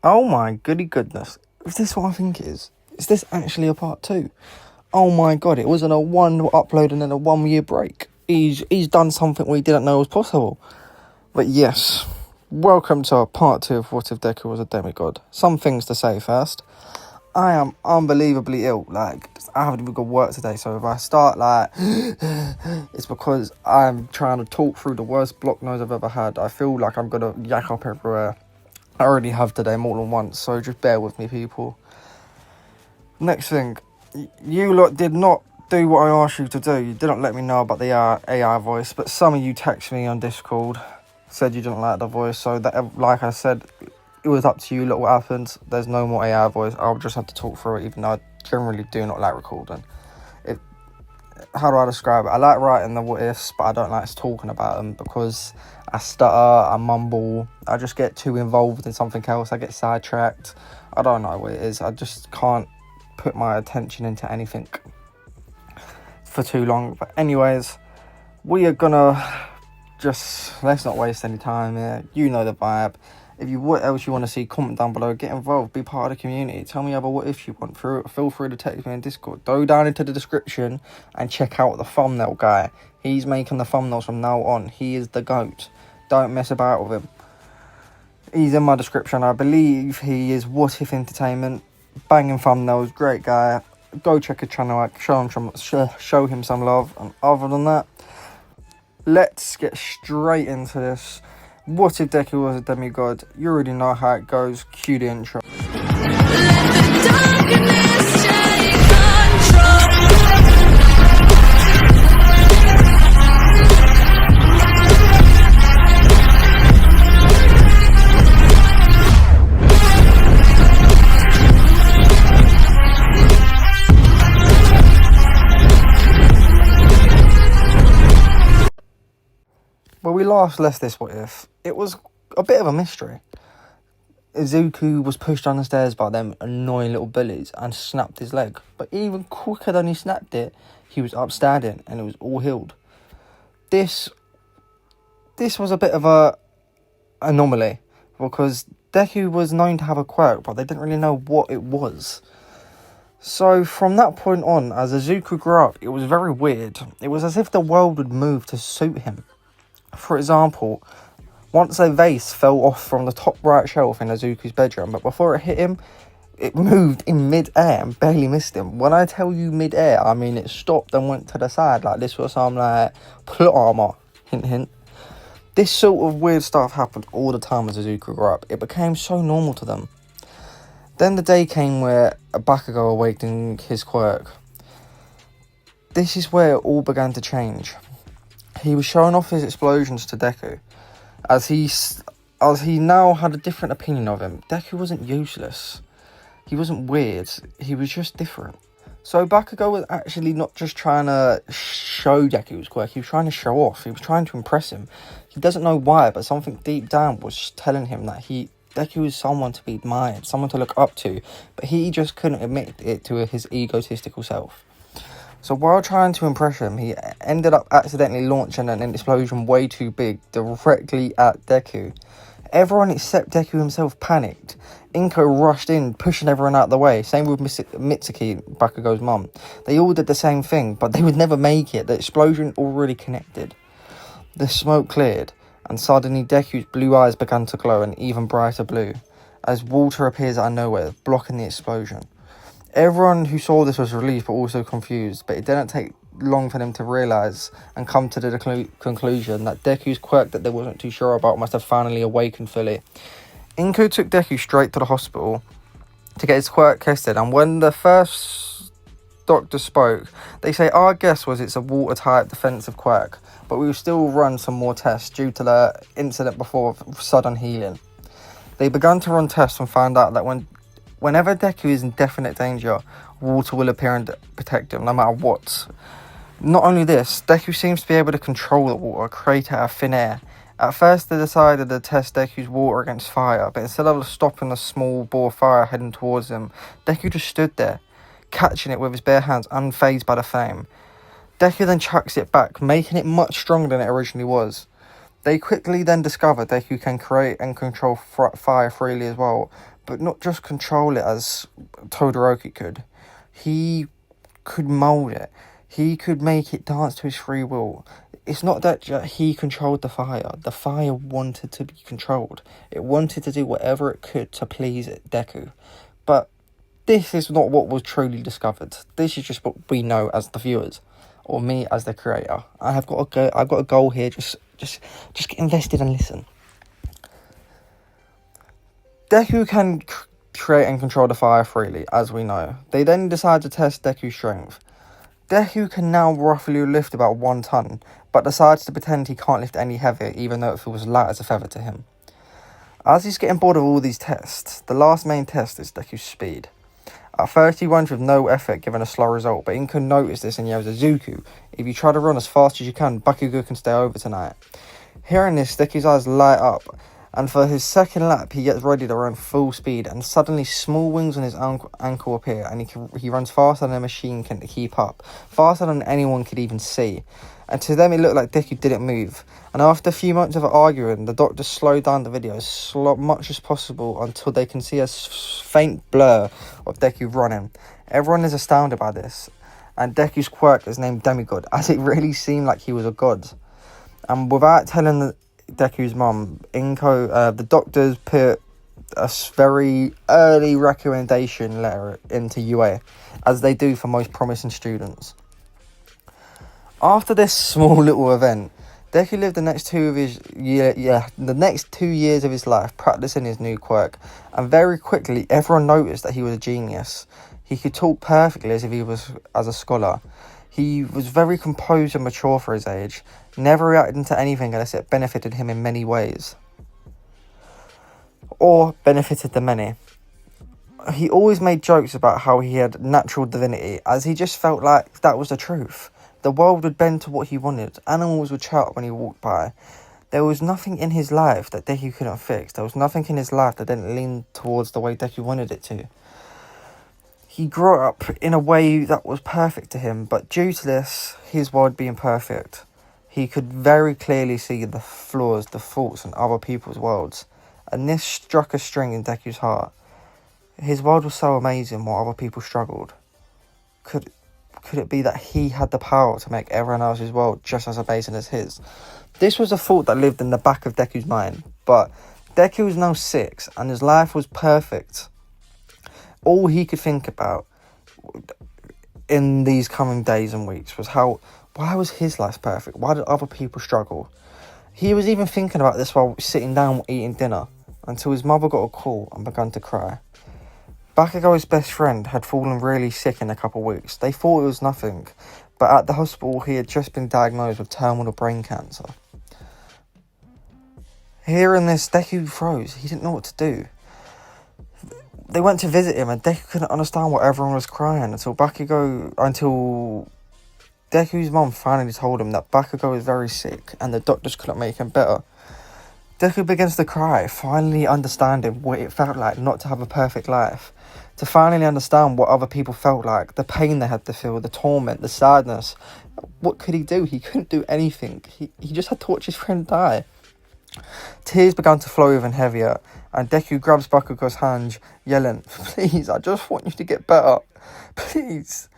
Oh my goody goodness. Is this what I think it is? Is this actually a part 2? Oh my god, it wasn't a one upload and then a 1 year break. He's done something we didn't know was possible. But yes, welcome to part 2 of What If Deku Was a Demigod. Some things to say first. I am unbelievably ill. Like, I haven't even got work today, so if I start like it's because I'm trying to talk through the worst block nose I've ever had. I feel like I'm gonna yak up everywhere. I already have today more than once, so just bear with me, people. Next thing, you lot did not do what I asked you to do. You didn't let me know about the AI voice, but some of you texted me on Discord, said you didn't like the voice, so that, like I said, it was up to you, look what happened. There's no more AI voice. I'll just have to talk through it, even though I generally do not like recording. How do I describe it? I like writing the what ifs, but I don't like talking about them because I stutter, I mumble, I just get too involved in something else, I get sidetracked. I don't know what it is. I just can't put my attention into anything for too long. But anyways, we are gonna just, let's not waste any time here. You know the vibe. If you what else you want to see, comment down below, get involved, be part of the community. Tell me about what if you want. Feel free to text me in Discord. Go down into the description and check out the thumbnail guy. He's making the thumbnails from now on. He is the GOAT. Don't mess about with him. He's in my description. I believe he is What If Entertainment. Banging thumbnails, great guy. Go check his channel out, show him some love. And other than that, let's get straight into this. What if Deku was a demigod? You already know how it goes. Cue the intro. When we last left this what if, it was a bit of a mystery. Izuku was pushed down the stairs by them annoying little bullies and snapped his leg. But even quicker than he snapped it, he was up standing and it was all healed. This was a bit of a anomaly because Deku was known to have a quirk, but they didn't really know what it was. So from that point on, as Izuku grew up, it was very weird. It was as if the world would move to suit him. For example, once a vase fell off from the top right shelf in Izuku's bedroom, but before it hit him, it moved in mid-air and barely missed him. When I tell you mid-air, I mean it stopped and went to the side like this was some like plot armor. Hint, hint. This sort of weird stuff happened all the time as Izuku grew up. It became so normal to them. Then the day came where Bakugo awakened his quirk. This is where it all began to change. He was showing off his explosions to Deku, as he now had a different opinion of him. Deku wasn't useless. He wasn't weird. He was just different. So Bakugo was actually not just trying to show Deku's quirk. He was trying to show off. He was trying to impress him. He doesn't know why, but something deep down was telling him that Deku is someone to be admired, someone to look up to, but he just couldn't admit it to his egotistical self. So while trying to impress him, he ended up accidentally launching an explosion way too big directly at Deku. Everyone except Deku himself panicked. Inko rushed in, pushing everyone out of the way. Same with Mitsuki, Bakugo's mum. They all did the same thing, but they would never make it. The explosion already connected. The smoke cleared, and suddenly Deku's blue eyes began to glow an even brighter blue, as water appears out of nowhere, blocking the explosion. Everyone who saw this was relieved but also confused, but it didn't take long for them to realise and come to the conclusion that Deku's quirk that they wasn't too sure about must have finally awakened fully. Inko took Deku straight to the hospital to get his quirk tested, and when the first doctor spoke, they say our guess was it's a water-type defensive quirk, but we will still run some more tests due to the incident before sudden healing. They began to run tests and found out that whenever Deku is in definite danger, water will appear and protect him, no matter what. Not only this, Deku seems to be able to control the water, create it out of thin air. At first they decided to test Deku's water against fire, but instead of stopping the small ball of fire heading towards him, Deku just stood there, catching it with his bare hands, unfazed by the flame. Deku then chucks it back, making it much stronger than it originally was. They quickly then discover Deku can create and control fire freely as well, but not just control it as Todoroki could. He could mould it. He could make it dance to his free will. It's not that he controlled the fire. The fire wanted to be controlled. It wanted to do whatever it could to please Deku. But this is not what was truly discovered. This is just what we know as the viewers, or me as the creator. I've got a goal here. Just get invested and listen. Deku can create and control the fire freely, as we know. They then decide to test Deku's strength. Deku can now roughly lift about 1 ton, but decides to pretend he can't lift any heavier, even though it feels light as a feather to him. As he's getting bored of all these tests, the last main test is Deku's speed. At first he runs with no effort, given a slow result, but Ink can notice this and yells at Zuko, "If you try to run as fast as you can, Bakugo can stay over tonight." Hearing this, Deku's eyes light up, and for his second lap he gets ready to run full speed, and suddenly small wings on his ankle appear, and he runs faster than a machine can keep up, faster than anyone could even see. And to them it looked like Deku didn't move, and after a few months of arguing, the doctors slowed down the video as much as possible until they can see a faint blur of Deku running. Everyone is astounded by this, and Deku's quirk is named Demigod, as it really seemed like he was a god. And without telling Deku's mum, the doctors put a very early recommendation letter into UA, as they do for most promising students. After this small little event, Deku lived the next 2 years of his life practicing his new quirk, and very quickly everyone noticed that he was a genius. He could talk perfectly as if he was as a scholar. He was very composed and mature for his age, never reacting to anything unless it benefited him in many ways, or benefited the many. He always made jokes about how he had natural divinity, as he just felt like that was the truth. The world would bend to what he wanted. Animals would shout when he walked by. There was nothing in his life that Deku couldn't fix. There was nothing in his life that didn't lean towards the way Deku wanted it to. He grew up in a way that was perfect to him, but due to this, his world being perfect, he could very clearly see the flaws, the faults in other people's worlds. And this struck a string in Deku's heart. His world was so amazing while other people struggled. Could it be that he had the power to make everyone else's world just as amazing as his? This was a thought that lived in the back of Deku's mind, but Deku was now 6 and his life was perfect. All he could think about in these coming days and weeks was why was his life perfect? Why did other people struggle? He was even thinking about this while sitting down eating dinner, until his mother got a call and began to cry. Bakugo's best friend had fallen really sick in a couple of weeks. They thought it was nothing, but at the hospital he had just been diagnosed with terminal brain cancer. Hearing this, Deku froze. He didn't know what to do. They went to visit him and Deku couldn't understand why everyone was crying until Deku's mum finally told him that Bakugo was very sick and the doctors couldn't make him better. Deku begins to cry, finally understanding what it felt like not to have a perfect life. To finally understand what other people felt like, the pain they had to feel, the torment, the sadness. What could he do? He couldn't do anything. He just had to watch his friend die. Tears began to flow even heavier, and Deku grabs Bakugo's hand, yelling, "Please, I just want you to get better. Please."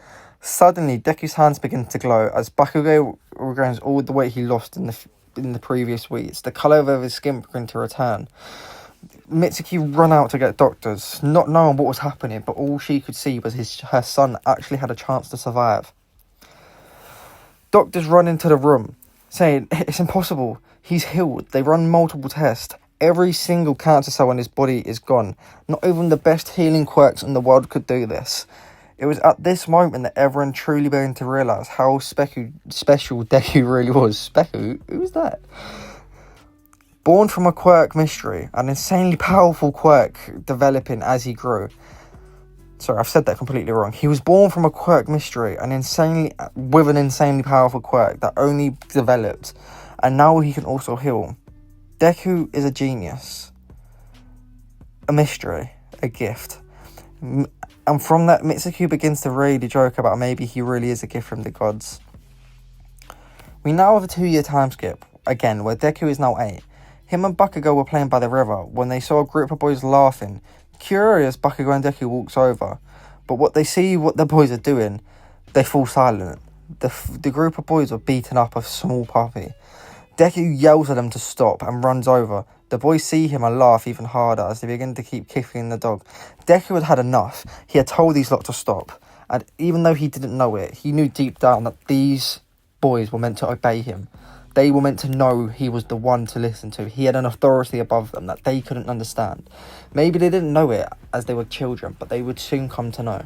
Suddenly, Deku's hands begin to glow as Bakugo regains all the weight he lost in the previous weeks. The colour of his skin began to return. Mitsuki run out to get doctors, not knowing what was happening, but all she could see was her son actually had a chance to survive. Doctors run into the room, saying, "It's impossible. He's healed." They run multiple tests. Every single cancer cell in his body is gone. Not even the best healing quirks in the world could do this. It was at this moment that everyone truly began to realise how special Deku really was. Speku? Who was that? Born from a quirk mystery, an insanely powerful quirk developing as he grew. Sorry, I've said that completely wrong. He was born from a quirk mystery, with an insanely powerful quirk that only developed, and now he can also heal. Deku is a genius, a mystery, a gift. And from that, Mitsuki begins to really joke about maybe he really is a gift from the gods. We now have a 2-year time skip, again, where Deku is now 8. Him and Bakugo were playing by the river when they saw a group of boys laughing. Curious, Bakugo and Deku walks over, but what the boys are doing, they fall silent. The group of boys are beating up a small puppy. Deku yells at them to stop and runs over. The boys see him and laugh even harder as they begin to keep kicking the dog. Deku had had enough. He had told these lot to stop, and even though he didn't know it, he knew deep down that these boys were meant to obey him. They were meant to know he was the one to listen to. He had an authority above them that they couldn't understand. Maybe they didn't know it as they were children, but they would soon come to know.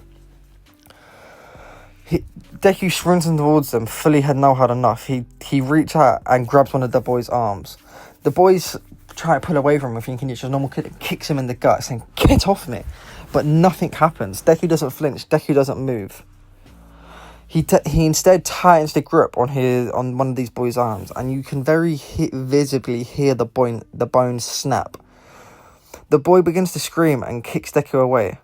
Deku sprinting towards them, fully had now had enough. He reached out and grabs one of the boys' arms. The boys try to pull away from him, thinking it's just a normal kid, and kicks him in the gut, saying, "Get off me!" But nothing happens. Deku doesn't flinch. Deku doesn't move. He instead tightens the grip on one of these boys' arms, and you can very visibly hear the bones snap. The boy begins to scream and kicks Deku away.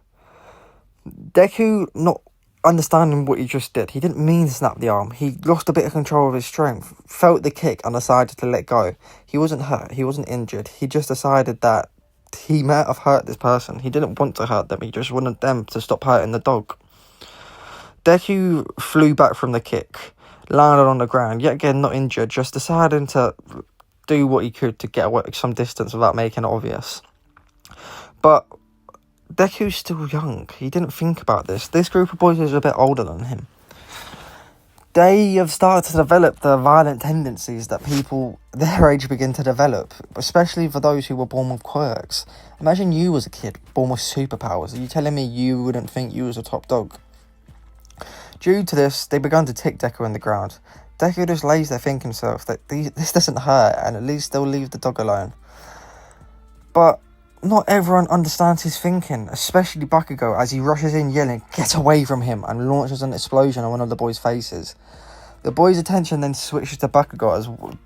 Deku, not understanding what he just did, he didn't mean to snap the arm. He lost a bit of control of his strength, felt the kick and decided to let go. He wasn't hurt, he wasn't injured. He just decided that he might have hurt this person. He didn't want to hurt them, he just wanted them to stop hurting the dog. Deku flew back from the kick, landed on the ground, yet again not injured, just deciding to do what he could to get away some distance without making it obvious. But Deku's still young. He didn't think about this. This group of boys is a bit older than him. They have started to develop the violent tendencies that people their age begin to develop, especially for those who were born with quirks. Imagine you as a kid, born with superpowers. Are you telling me you wouldn't think you was a top dog? Due to this, they began to tick Deku in the ground. Deku just lays there thinking himself that this doesn't hurt, and at least they'll leave the dog alone. But not everyone understands his thinking, especially Bakugo, as he rushes in yelling, "Get away from him," and launches an explosion on one of the boys' faces. The boy's attention then switches to Bakugo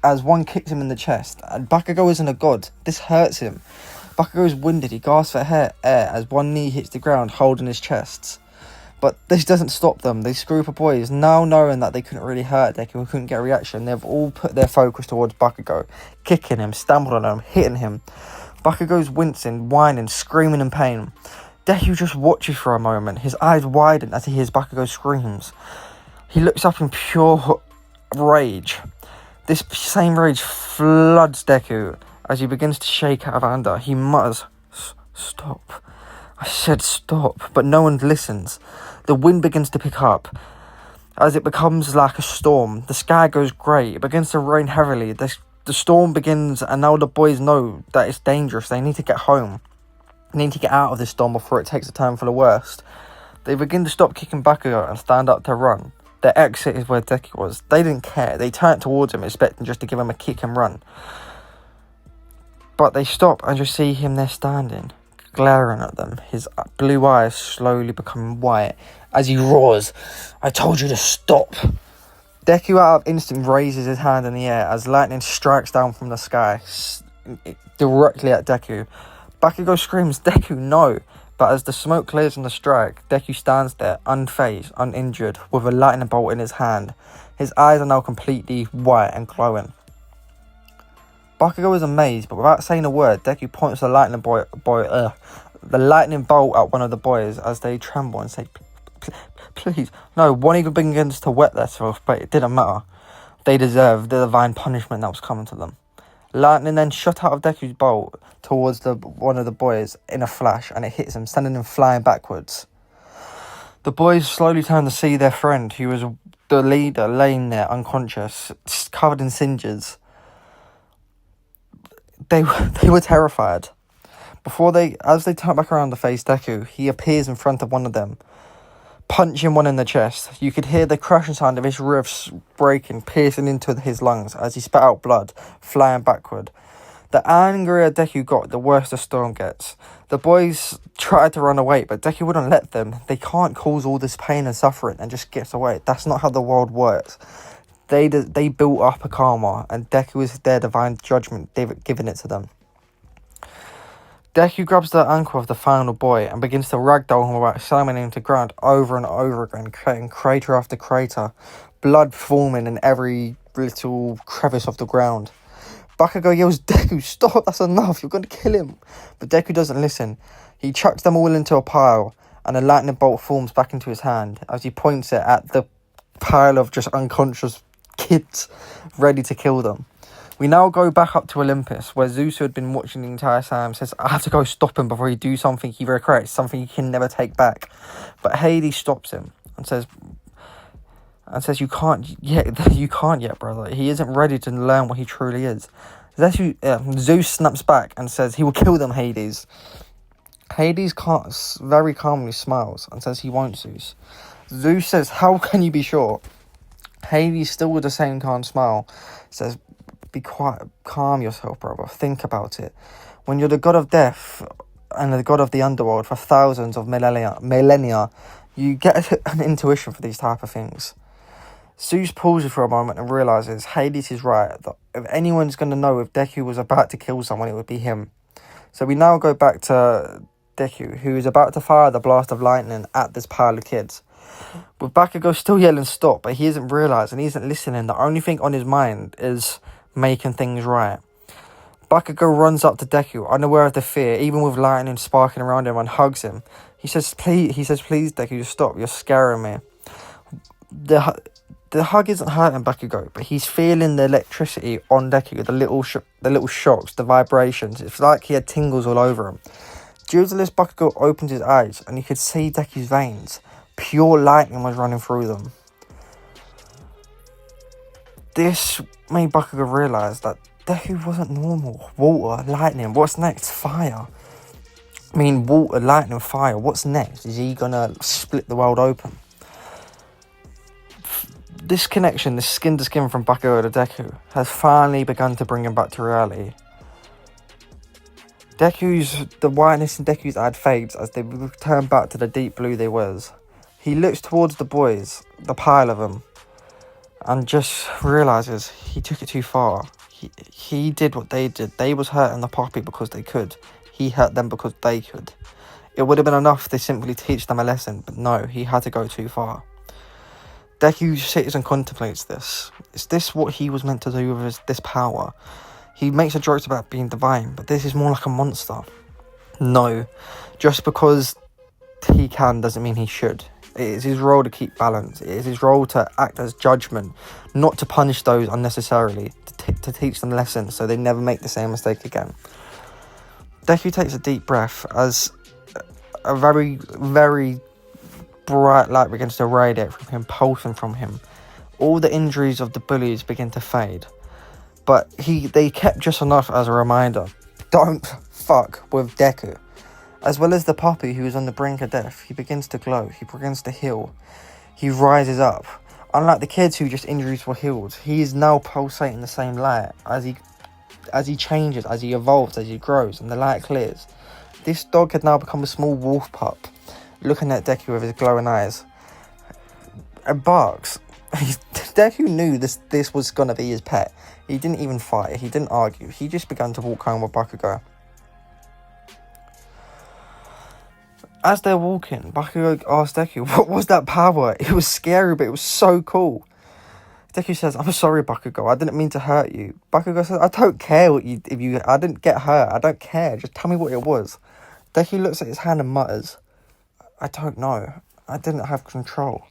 as one kicks him in the chest, and Bakugo isn't a god. This hurts him. Bakugo is winded. He gasps for air as one knee hits the ground, holding his chest. But this doesn't stop them. This group of boys, now knowing that they couldn't really hurt Deku, couldn't get a reaction, they've all put their focus towards Bakugo, kicking him, stamping on him, hitting him. Bakugo's wincing, whining, screaming in pain. Deku just watches for a moment, his eyes widen as he hears Bakugo's screams. He looks up in pure rage. This same rage floods Deku as he begins to shake out of anger. He mutters, "Stop. I said stop," but no one listens. The wind begins to pick up as it becomes like a storm. The sky goes grey. It begins to rain heavily. The storm begins, and now the boys know that it's dangerous. They need to get home. They need to get out of this storm before it takes a turn for the worst. They begin to stop kicking Bakugo and stand up to run. Their exit is where Deku was. They didn't care. They turned towards him, expecting just to give him a kick and run. But they stop and just see him there standing, glaring at them, his blue eyes slowly becoming white as he roars, "I told you to stop." Deku out of instinct raises his hand in the air as lightning strikes down from the sky, directly at Deku. Bakugo screams, "Deku, no!" But as the smoke clears from the strike, Deku stands there, unfazed, uninjured, with a lightning bolt in his hand. His eyes are now completely white and glowing. Bakugo is amazed, but without saying a word, Deku points the lightning bolt at one of the boys as they tremble and say, "Please." No, one even begins to wet themselves, but it didn't matter. They deserved the divine punishment that was coming to them. Lightning then shot out of Deku's bolt towards one of the boys in a flash, and it hits him, sending him flying backwards. The boys slowly turn to see their friend, who was the leader, laying there unconscious, covered in singes. They were terrified. As they turn back around to face Deku, he appears in front of one of them, punching one in the chest. You could hear the crushing sound of his ribs breaking, piercing into his lungs as he spat out blood, flying backward. The angrier Deku got, the worse the storm gets. The boys tried to run away, but Deku wouldn't let them. They can't cause all this pain and suffering and just get away. That's not how the world works. They built up a karma, and Deku is their divine judgment, giving it to them. Deku grabs the ankle of the final boy and begins to ragdoll him about slamming him to ground over and over again, creating crater after crater, blood forming in every little crevice of the ground. Bakugo yells, Deku, stop, that's enough, you're going to kill him. But Deku doesn't listen. He chucks them all into a pile, and a lightning bolt forms back into his hand as he points it at the pile of just unconscious kids ready to kill them. We now go back up to Olympus, where Zeus, who had been watching the entire time, says, I have to go stop him before he do something he regrets, something he can never take back. But Hades stops him and says, you can't yet, brother. He isn't ready to learn what he truly is. Zeus snaps back and says he will kill them, Hades. Hades very calmly smiles and says he won't, Zeus. Zeus says, how can you be sure? Hades, still with the same calm smile, says, be quiet, calm yourself, brother, think about it. When you're the god of death and the god of the underworld for thousands of millennia, you get an intuition for these type of things. Zeus pauses for a moment and realises Hades is right, that if anyone's going to know if Deku was about to kill someone, it would be him. So we now go back to Deku, who is about to fire the blast of lightning at this pile of kids. With Bakugo still yelling stop, but he isn't realising, he isn't listening. The only thing on his mind is making things right. Bakugo runs up to Deku, unaware of the fear, even with lightning sparking around him, and hugs him. He says, please, Deku, stop, you're scaring me. The hug isn't hurting Bakugo, but he's feeling the electricity on Deku, the little shocks, the vibrations. It's like he had tingles all over him. Due to this, Bakugo opened his eyes, and he could see Deku's veins. Pure lightning was running through them. This made Bakugo realise that Deku wasn't normal. Water, lightning, what's next? Fire. I mean, water, lightning, fire, what's next? Is he gonna split the world open? This connection, this skin to skin from Bakugo to Deku, has finally begun to bring him back to reality. The whiteness in Deku's eye fades as they return back to the deep blue they was. He looks towards the boys, the pile of them, and just realises he took it too far. He did what they did. They was hurting the poppy because they could. He hurt them because they could. It would have been enough to simply teach them a lesson, but no, he had to go too far. Deku sits and contemplates this. Is this what he was meant to do with this power? He makes a joke about being divine, but this is more like a monster. No, just because he can doesn't mean he should. It is his role to keep balance. It is his role to act as judgment, not to punish those unnecessarily, to teach them lessons so they never make the same mistake again. Deku takes a deep breath as a very, very bright light begins to radiate from him, pulsing from him. All the injuries of the bullies begin to fade, but they kept just enough as a reminder. Don't fuck with Deku. As well as the puppy who is on the brink of death, he begins to glow, he begins to heal, he rises up. Unlike the kids who just injuries were healed, he is now pulsating the same light as he changes, as he evolves, as he grows, and the light clears. This dog had now become a small wolf pup, looking at Deku with his glowing eyes. And barks. Deku knew this was going to be his pet. He didn't even fight, he didn't argue, he just began to walk home with Bakugo. As they're walking, Bakugo asks Deku, what was that power? It was scary, but it was so cool. Deku says, I'm sorry, Bakugo, I didn't mean to hurt you. Bakugo says, I don't care I didn't get hurt, I don't care, just tell me what it was. Deku looks at his hand and mutters, I don't know, I didn't have control.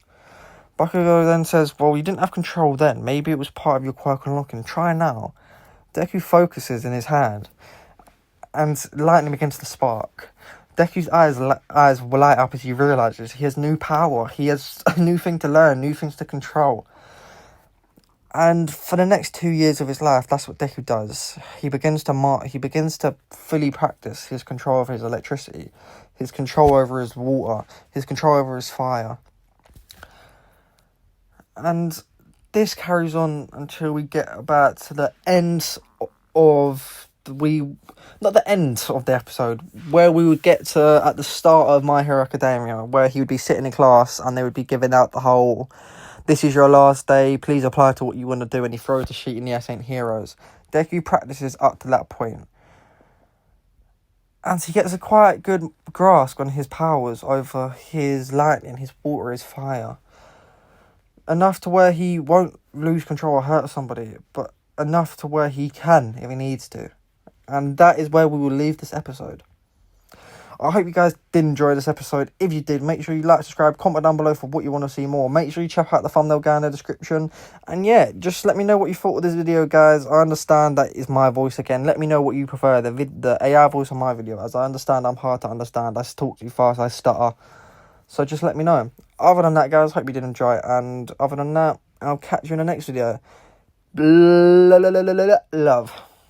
Bakugo then says, well, you didn't have control then, maybe it was part of your quirk unlocking, try now. Deku focuses in his hand, and lightning begins to spark. Deku's eyes will light up as he realises he has new power. He has a new thing to learn, new things to control. And for the next 2 years of his life, that's what Deku does. He begins to fully practice his control over his electricity, his control over his water, his control over his fire. And this carries on until we get about to the end of not the end of the episode, where we would get to at the start of My Hero Academia, where he would be sitting in class and they would be giving out the whole, this is your last day, please apply to what you want to do, and he throws a sheet in the S Ain't Heroes. Deku practices up to that point, and he gets a quite good grasp on his powers over his lightning, his water, his fire. enough to where he won't lose control or hurt somebody, but enough to where he can if he needs to. And that is where we will leave this episode. I hope you guys did enjoy this episode. If you did, make sure you like, subscribe, comment down below for what you want to see more. Make sure you check out the thumbnail guy in the description. And yeah, just let me know what you thought of this video, guys. I understand that is my voice again. Let me know what you prefer, the AI voice or my video, as I understand I'm hard to understand. I talk too fast, I stutter. So just let me know. Other than that, guys, hope you did enjoy it. And other than that, I'll catch you in the next video. Love.